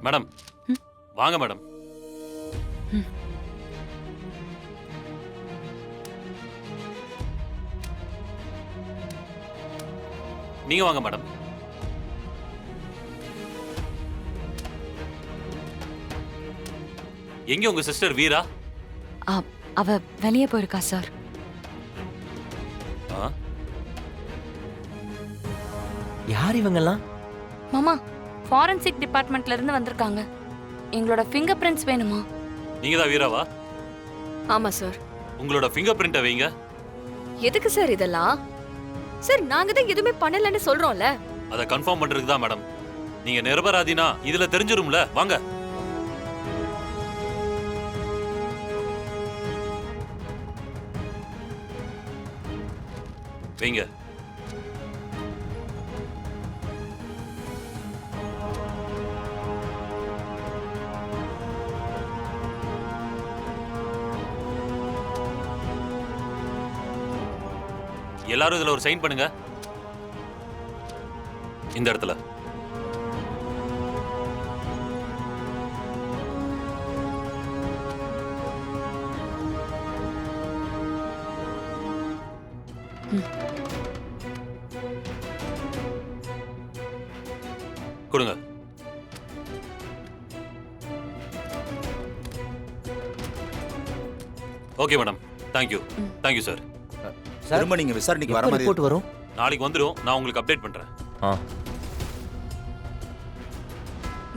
Madam வாங்க madam. நீங்க வாங்க மேடம். எங்க உங்க சிஸ்டர் வீரா? அவ வெளியே போயிருக்கா சார். யார் இவங்கெல்லாம்? மாமா, ஃபாரன்சிக் டிபார்ட்மெண்ட்ல இருந்து வந்திருக்காங்க. எங்களோட ஃபிங்கர் பிரிண்ட்ஸ் வேணுமா? நீங்க தான் வீராவா? ஆமா சார். உங்களோட ஃபிங்கர் பிரிண்ட்டை வைங்க. எதுக்கு சார் இதெல்லாம்? சார் நாங்க தான் எதுவுமே பண்ணலன்னு சொல்றோம்ல. அதை கன்ஃபார்ம் பண்றதுக்கு தான் மேடம். நீங்க நிரபராதினா இதுல தெரிஞ்சிரும்ல. வாங்க. வைங்க. எல்லாரும் இதுல ஒரு சைன் பண்ணுங்க. இந்த இடத்துல. கொடுங்க. Okay madam. Thank you. Thank you sir. திரும்ப நீங்க விசாரணைக்கு வர மாதிரி ரிப்போர்ட் வரும். நாளைக்கு வந்துடும். நான் உங்களுக்கு அப்டேட் பண்றேன்.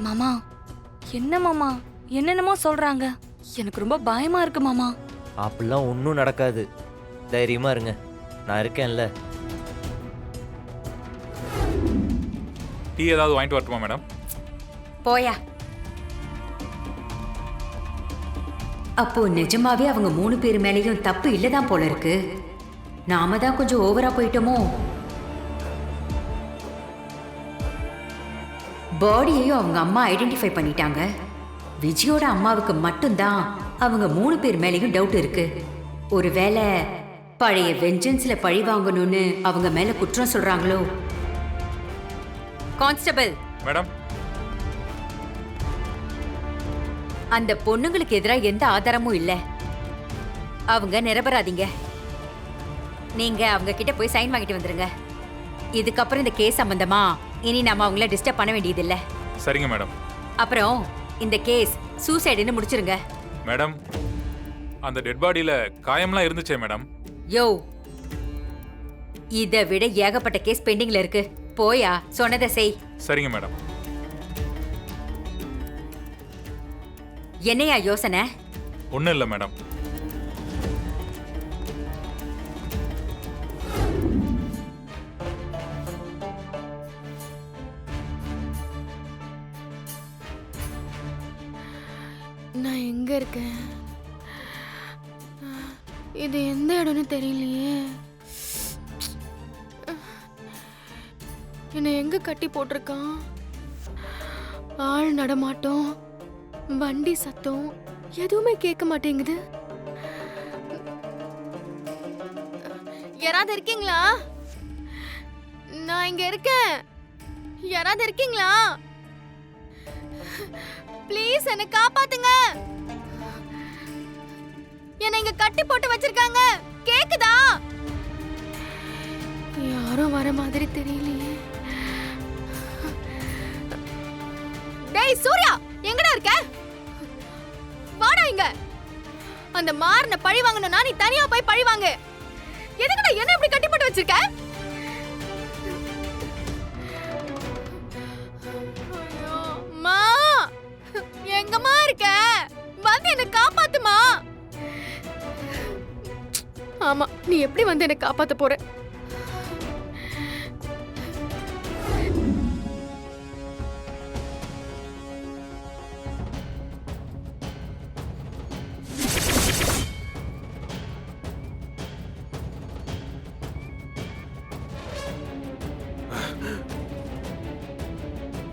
மாமா, என்ன மாமா என்னென்னமோ சொல்றாங்க. எனக்கு ரொம்ப பயமா இருக்கு மாமா. அப்படிலாம் ஒன்றும் நடக்காது. தைரியமா இருங்க, நான் இருக்கேன்ல. டீ ஏதாவது வாங்கிட்டு வரட்டுமா மேடம்? போயா. அப்போ நிஜமாவே அவங்க 3 பேர் மேலேயும் தப்பு இல்லதான் போல இருக்கு. நாம தான் கொஞ்சம் ஓவரா போயிட்டோமோ? பாடியையும் அவங்க அம்மா ஐடென்டிஃபை பண்ணிட்டாங்க. விஜயோட அம்மாவுக்கு மட்டும்தான் அவங்க 3 பேர் மேலேயும் டவுட் இருக்கு. ஒருவேளை பழைய வெஞ்சன்ஸ்ல பழி வாங்கணும்னு அவங்க மேல குற்றம் சொல்றாங்களோ? கான்ஸ்டபிள் மேடம், அந்த பொண்ணுங்களுக்கு எதிராக எந்த ஆதாரமும் இல்ல. அவங்க நிரபராதிங்க. நீங்க அவங்க கிட்ட போய் சைன் வாங்கிட்டு வந்துருங்க. இதுக்கப்புறம் இந்த கேஸ் சம்பந்தமா இனி நாம அவங்கள டிஸ்டர்ப் பண்ண வேண்டியதில்ல. சரிங்க மேடம். அப்புறம் இந்த கேஸ் சூசைடுன்னு முடிச்சிருங்க. மேடம், அந்த டெட் பாடியில காயம்லாம் இருந்துச்சே மேடம். யோ, இதை விட ஏகப்பட்ட கேஸ் பெண்டிங்ல இருக்கு. போயா, சொன்னதை செய். சரிங்க மேடம். என்னையா யோசனை? ஒன்றும் இல்லை மேடம். நான் எங்க இருக்கேன்? இது எந்த இடம்னு தெரியலையே. என்னை எங்க கட்டி போட்டிருக்கான்? ஆள் நடமாட்டம், வண்டி சத்தம் எதுவுமே கேட்க மாட்டேங்குது. யாராவது இருக்கீங்களா? நான் இங்க இருக்கேன். யாராவது இருக்கீங்களா? ப்ளீஸ் என்னை காப்பாத்துங்க. என்னை இங்க கட்டி போட்டு வச்சிருக்காங்க. கேக்குதா? யாரும் வர மாதிரி தெரியலையே. டேய் சூர்யா, எங்கடா இருக்க? வாடா இங்க. அந்த மார்ன பழி வாங்கணும்னா நீ தனியா போய் பழி வாங்கு. எதுக்குடா என்ன இப்படி கட்டி போட்டு வச்சிருக்க? ஐயோ மா, எங்கம்மா இருக்க? வந்து என்ன காப்பாத்துமா. ஆமா, நீ எப்படி வந்து என்ன காப்பாத்த போற?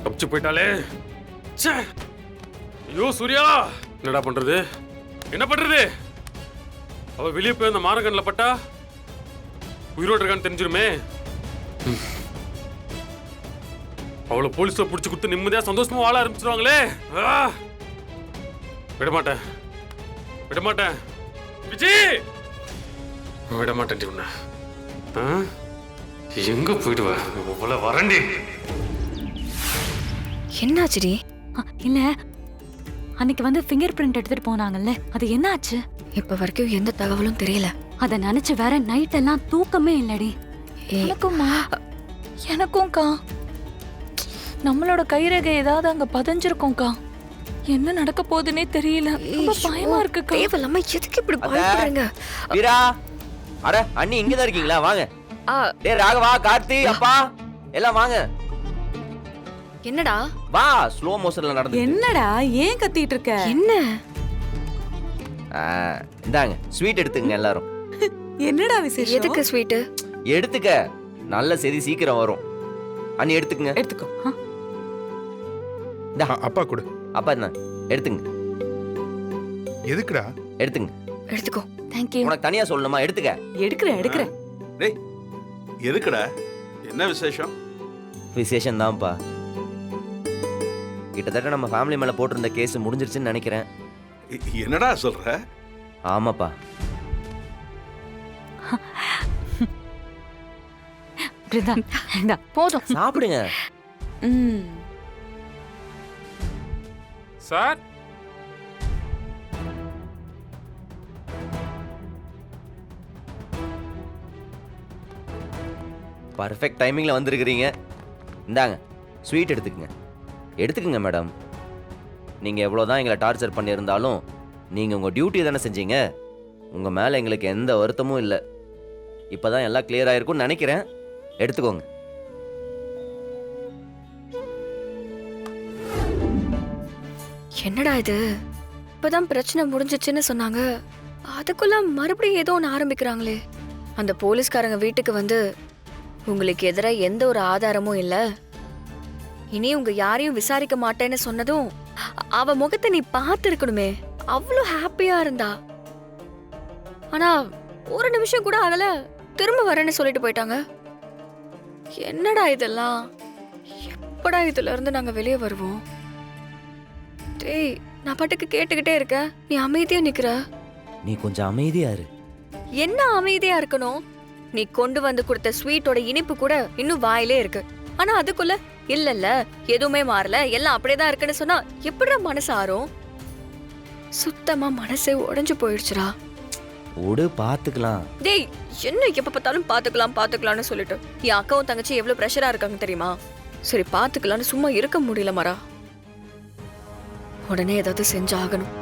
தப்பிச்சு போயிட்டாலே. ஐயோ சூர்யா, என்னடா பண்றது? என்ன பண்றது? அவ வெளியே போய் அந்த மாரகன்ல பட்டா உயிரோடு இருக்கான்னு தெரிஞ்சிருமே. அவளை போலீஸ்ல புடிச்சு கொடுத்து நிம்மதியா சந்தோஷமா வாழ ஆரம்பிச்சிருவாங்களே. விடமாட்டேன் விடமாட்டேன் விஜய், விடமாட்டேன் உன்னை. எங்க போயிடுவ உங்களை வரண்டி. என்னாச்சுடி? இல்ல அன்னைக்கு வந்து ஃபிங்கர் பிரிண்ட் எடுத்துட்டு போனாங்கல்ல, அது என்ன ஆச்சு? இப்ப வரைக்கும் எந்த தகவலும் தெரியல. அத நினைச்சு வேற நைட் எல்லாம் தூக்கமே இல்லடி. எனக்கும்மா, எனக்கும்க்கா. நம்மளோட கைரேகை ஏதாவது அங்க பதிஞ்சிருக்கோம்க்கா. என்ன நடக்க போகுதுன்னே தெரியல. ரொம்ப பயமா இருக்குக்கா. தேவையில்லாம எதுக்கு இப்படி பயப்படுறீங்க? வீரா, அட அண்ணி இங்க தான் இருக்கீங்களா? வாங்க. டேய் ராகவா, கார்த்தி, அப்பா எல்லாம் வாங்க. என்னடா? வா, ஸ்லோ மோஷன்ல நடந்து. என்னடா ஏன் கத்திட்டு இருக்க? என்ன? இந்தாங்க ஸ்வீட் எடுத்துங்க எல்லாரும். என்னடா விசேஷம்? எதுக்கு ஸ்வீட்? எடுத்துக்க, நல்ல செய்தி சீக்கிரம் வரும். அண்ணி எடுத்துக்கங்க. எடுத்துக்கோ. அப்பா கொடு. அப்பா என்ன எடுத்துங்க. எதுக்குடா? எடுத்துங்க. எடுத்துக்கோ. Thank you. உனக்கு தனியா சொல்லணுமா? எடுத்துக்க. எடுக்கிறேன். டேய் எதுக்குடா? என்ன விசேஷம்? விசேஷம் தான்ப்பா. கிட்டத்தட்ட நம்ம ஃபேமிலி மேல போட்டிருந்த கேஸ் முடிஞ்சிருச்சுன்னு நினைக்கிறேன். என்னடா சொல்ற? ஆமாப்பா. போதும், சாப்பிடுங்க. சார் பர்ஃபெக்ட் டைமிங்ல வந்திருக்கிறீங்க. இந்தாங்க ஸ்வீட் எடுத்துக்கங்க. எடுத்துக்கங்க மேடம். நீங்க எவ்வளவுதான் எங்களை டார்ச்சர் பண்ணியிருந்தாலும் நீங்க உங்க டியூட்டி தானே செஞ்சீங்க. உங்க மேல எங்களுக்கு எந்த வருத்தமும் இல்லை. இப்பதான் எல்லாம் கிளியர் ஆயிருக்கும்னு நினைக்கிறேன். எடுத்துக்கோங்க. என்னடா இது? இப்பதான் பிரச்சனை முடிஞ்சிச்சுன்னு சொன்னாங்க, அதுக்குள்ள மறுபடியும் ஏதோ ஒன்று ஆரம்பிக்கிறாங்களே. அந்த போலீஸ்காரங்க வீட்டுக்கு வந்து உங்களுக்கு எதிராக எந்த ஒரு ஆதாரமும் இல்ல, இனி உங்க யாரையும் விசாரிக்க மாட்டேன்னு சொன்னதும் அவ முகத்தை நீ பார்த்து இருக்கணுமே. அவ்வளோ ஹாப்பியா இருந்தா. ஆனா ஒரு நிமிஷம் கூட ஆகல, திரும்ப வரேன்னு சொல்லிட்டு போயிட்டாங்க. என்னடா இதெல்லாம்? எப்படா இதுல இருந்து நாங்க வெளியே வருவோம்? டேய், நான் பாட்டுக்கு கேட்டுக்கிட்டே இருக்க, நீ அமைதியா நிக்கிற. நீ கொஞ்சம் அமைதியா இரு. என்ன அமைதியா இருக்கணும்? நீ கொண்டு வந்து கொடுத்த ஸ்வீட்டோட இனிப்பு கூட இன்னும் வாயிலே இருக்கு. ஆனா அதுக்குள்ள இல்ல எதுவுமே மாறல, எல்லாம் அப்படியேதான் இருக்குன்னு சொன்னா எப்படிடா மனசு ஆறும்? சுத்தமா மனசே உடைஞ்சு போயிடுச்சுடா. ஓடு, பாத்துக்கலாம். டேய், என்ன எப்ப பார்த்தாலும் பாத்துக்கலாம்னு சொல்லிட்டு என் அக்காவும் தங்கச்சி எவ்வளவு பிரஷரா இருக்காங்க தெரியுமா? சரி பாத்துக்கலாம்னு சும்மா இருக்க முடியல மரா. உடனே ஏதாவது செஞ்சாகணும்.